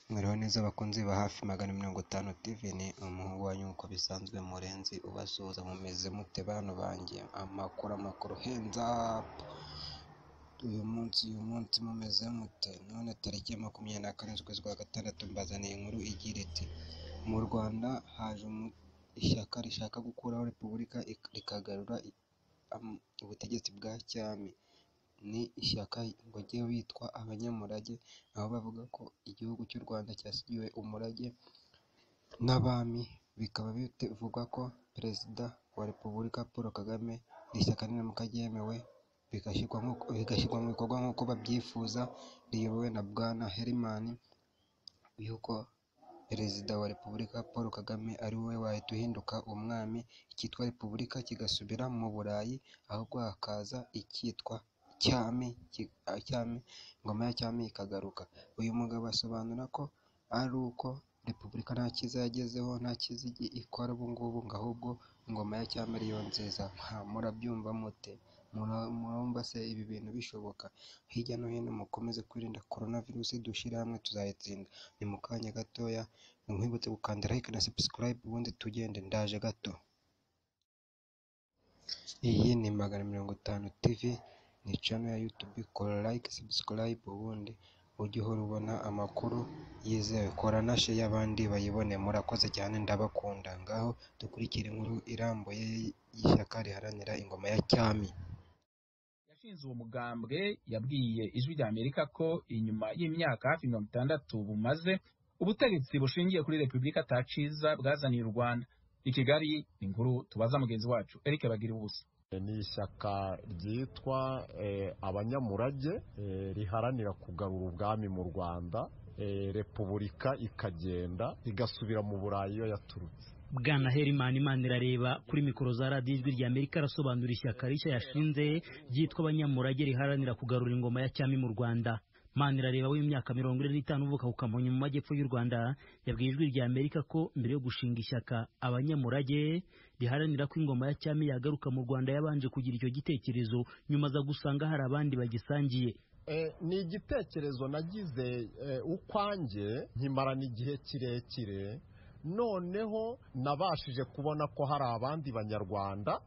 Mwiriho neza abakunzi ba hafi 50 TV, ni umuhungu wanyu uko bisanzwe Murenzi ubasuhuza. Mumeze mute bana banjye? Amakuru hands up. Uyu munsi mumeze mute? None tariki ya 24 z'ukwezi kwa gatandatu mbazaniye inkuru igira iti: mu Rwanda haje ishyaka rishaka gukuraho repubulika rikagarura ubutegetsi bwa cyami. Ni ishyaka bagiye bitwa abanyamurage, aho bavuga ko igihugu cy'u Rwanda cyasigiwe umurage n'abami. Bikaba bivugwa ko perezida wa repubulika Paul Kagame iri shyaka niramuka ryemewe bigashyirwa mu bikorwa nk'uko babyifuza, riyobowe na Bwana Herman, yuko perezida wa repubulika Paul Kagame ari we wahita uhinduka umwami, icyitwa repubulika kigasubira mu Burayi, ahubwo hakaza icyitwa cyami, ingoma ya cyami ikagaruka. Uyu mugabo asobanura ko ari uko repubulika nta cyiza yagezeho, nta cyiza ikora ubu ngubu, ngo ahubwo ingoma ya cyami ariyo nziza. Murabyumva mute? Murumva se ibi bintu bishoboka? Hirya no hino mukomeze kwirinda corona virusi, dushyire hamwe tuzayitsinda. Ni mu kanya gatoya, nkwibutse gukanda like na subscribe, ubundi tugende, ndaje gato. Iyi ni 50 TV, ni channel ya YouTube. Kora like, subscribe, ubundi ujye uhora ubona amakuru yizewe. Kora na share y'abandi bayibone. Murakoze cyane, ndabakunda. Ngaho dukurikira inkuru irambuye y'ishyaka riharanira ingoma ya cyami. Yashinze uwo mugambwe yabwiye Ijwi rya Amerika ko inyuma y'imyaka hafi 60 bumaze ubutegetsi bushingiye kuri repubulika taciza bwazaniye u Rwanda. I Kigali, inkuru tubaza mugenzi wacu Eric Bagiribusa. Ni ishyaka ryitwa abanyamurage riharanira kugarura ubwami mu Rwanda, repubulika ikagenda igasubira mu Burayi iyo yaturutse. Bwana Herman Manirareba kuri mikoro za radiyo Ijwi rya Amerika arasobanura ishyaka rishya yashinze ryitwa abanyamurage riharanira kugarura ingoma ya cyami mu Rwanda. Manirareba w'imyaka 45 uvuka ku Kamonyi mu majyepfo y'u Rwanda yabwiye Ijwi rya Amerika ko mbere yo gushinga ishyaka abanyamurage riharanira ko ingoma ya cyami yagaruka mu Rwanda yabanje kugira icyo gitekerezo, nyuma za gusanga hari abandi bagisangiye. Ni igitekerezo nagize ukwanjye nkimarana igihe kirekire, noneho nabashije kubona ko hari abandi banyarwanda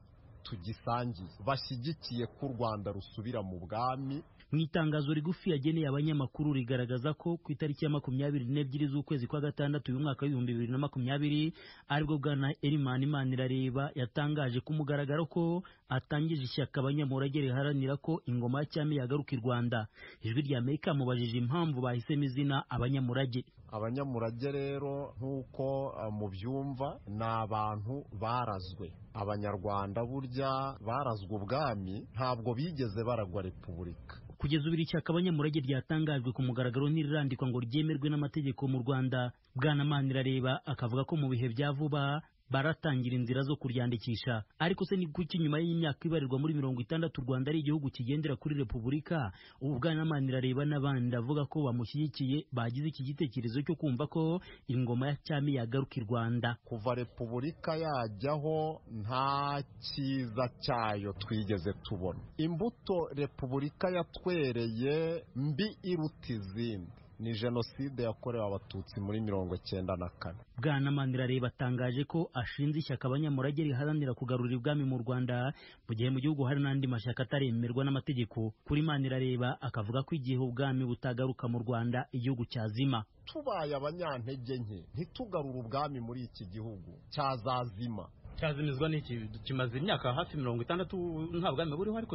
tugisangiye bashyigikiye ko u Rwanda rusubira mu bwami. Mu itangazo rigufi yageneye abanyamakuru rigaragaza ko ku itariki ya 22 z'ukwezi kwa gatandatu uyu mwaka w'2020 aribwo Bwana Herman Manirareba yatangaje ku mugaragaro ko atangije ishyaka abanyamurage riharanira ko ingoma ya cyami yagaruka i Rwanda. Ijwi rya Amerika mubajije impamvu bahisemo izina abanyamurage. Abanyamurage rero nk'uko mubyumva ni abantu barazwe. Abanyarwanda burya barazwe ubwami, ntabwo bigeze baragwa repubulika. Kugeza ubu ishyaka abanyamurage ryatangajwe ku mugaragaro ntirirandikwa ngo ryemerwe n'amategeko mu Rwanda. Bwana Manirareba akavuga ko mu bihe bya vuba baratangira inzira zo kuryandikisha. Ariko se ni kuki nyuma y'imyaka ibarirwa muri 60 u Rwanda ari igihugu kigendera kuri repubulika, ubu Bwana Manirareba n'abandi avuga ko bamushyigikiye bagize iki gitekerezo cyo kumva ko ingoma ya cyami yagaruka i Rwanda? Kuva repubulika yajyaho nta cyiza cyayo twigeze tubona. Imbuto repubulika yatwereye mbi iruta izindi ni jenoside yakorewe abatutsi muri 1994. Bwana Manirareba atangaje ko ashinze ishyaka abanyamurage riharanira kugarura ubwami mu Rwanda, mu gihe mu gihugu hari n'andi mashyaka ataremerwa n'amategeko. Kuri Manirareba akavuga ko igihe ubwami butagaruka mu Rwanda igihugu cyazima. Tubaye abanyantege nke ntitugarura ubwami muri iki gihugu cyazazima. Cyazimizwa n'iki? Kimaze imyaka hafi 60 nta bwami buriho, ariko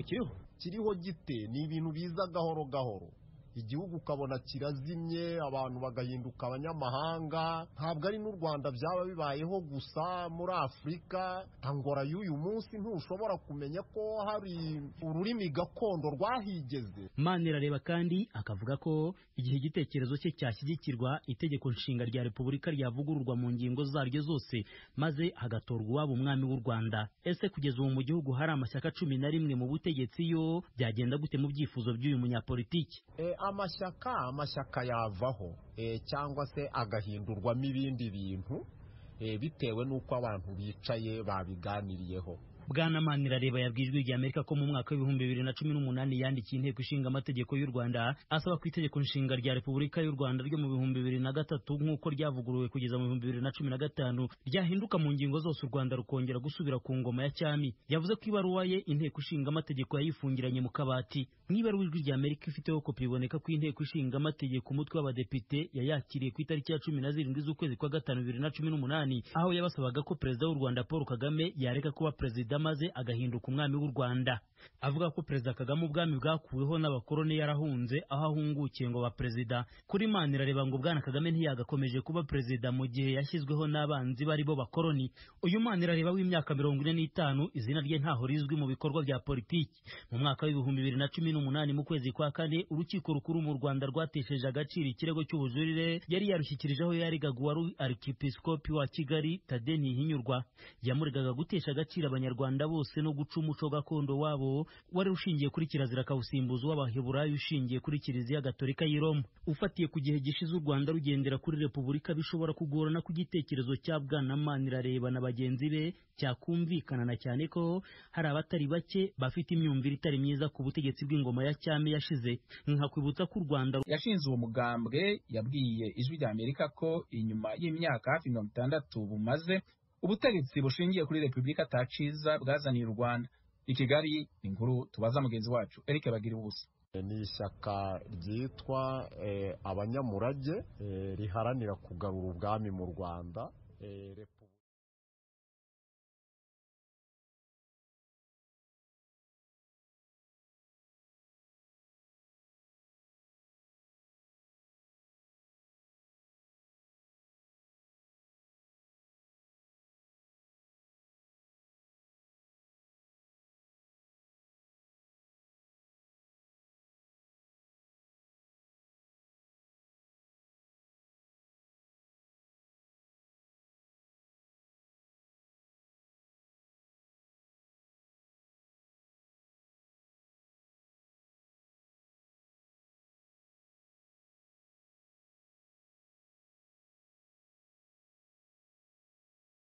kiriho gite? Ni ibintu biza gahoro gahoro. Igihugu ukabona kirazimye, abantu bagahinduka abanyamahanga. Ntabwo ari n'u Rwanda byaba bibayeho gusa, muri Afurika Angola y'uyu munsi ntushobora kumenya ko hari ururimi gakondo rwahigeze. Manirareba kandi akavuga ko igihe igitekerezo cye cyashyigikirwa, itegeko nshinga rya repubulika ryavugururwa mu ngingo zaryo zose, maze hagatorwa uwaba umwami w'u Rwanda. Ese kugeza ubu mu gihugu hari amashyaka 11 mu butegetsi, yo byagenda gute mu byifuzo by'uyu munyapolitiki? Amashyaka yavaho cyangwa se agahindurwamo ibindi bintu bitewe n'uko abantu bicaye babiganiriyeho. Bwana Manirareba yabwiye Ijwi ry'Amerika ko mu mwaka w'ibihumbi 2018 yandikiye inteko ishinga amategeko y'u Rwanda asaba ko itegeko nshinga rya Repubulika y'u Rwanda ryo mu bihumbi 2003 nk'uko ryavuguruwe kugeza mu bihumbi 2015 ryahinduka mu ngingo zose u Rwanda rukongera gusubira ku ngoma ya cyami. Yavuze ko ibaruwa ye inteko ishinga amategeko yayifungiranye mu kabati. Mw'ibaruwa Ijwi ry'Amerika ifiteho kopi iboneka ko inteko ishinga amategeko umutwe w'abadepite yayakiriye ku itariki ya 17 z'ukwezi kwa gatanu 2018 aho yabasabaga ko perezida w'u Rwanda Paul Kagame yareka kuba perezida maze agahinduka umwami w'u Rwanda. Avuga ko perezida Kagame ubwami bwakuweho n'abakoloni yarahunze aho ahungukiye ngo ba perezida. Kuri Manirareba ngo Bwana Kagame ntiyagakomeje kuba perezida mu gihe yashyizweho n'abanzi bari bo bakoloni. Uyu Manirareba w'imyaka 45 izina rye ntaho rizwi mu bikorwa bya politiki. Mu mwaka w'ibihumbi 2018 mu kwezi kwa kane urukiko rukuru mu Rwanda rwatesheje agaciro ikirego cy'ubujurire yari yarushyikirijeho yarigaga wari arkipiskopi wa Kigali Tade Ntihinyurwa. Yamuregaga gutesha agaciro abanyarwanda bose no guca umuco gakondo wabo wari ushingiye kuri kirazira kawusimbuzi w'abaheburayo ushingiye kuri Kiliziya Gatolika y'i Roma. Ufatiye ku gihe gishize u Rwanda rugendera kuri Repubulika bishobora kugorana ku gitekerezo cya Bwana Manirareba na bagenzi be cyakumvikana na cyane ko hari abatari bake bafite imyumvire itari myiza ku butegetsi bw'ingoma ya cyami yashize. Nkakwibutsa ko u Rwanda yashinze uwo mugambwe yabwiye Ijwi ry'Amerika ko inyuma y'imyaka hafi 60 bumaze ubutegetsi bushingiye kuri Repubulika ataciza bwazaniye u Rwanda. I Kigali inkuru tubaza mugenzi wacu Eric Bagiribusa. Ni ishyaka ryitwa Abanyamurage riharanira kugarura ubwami mu Rwanda.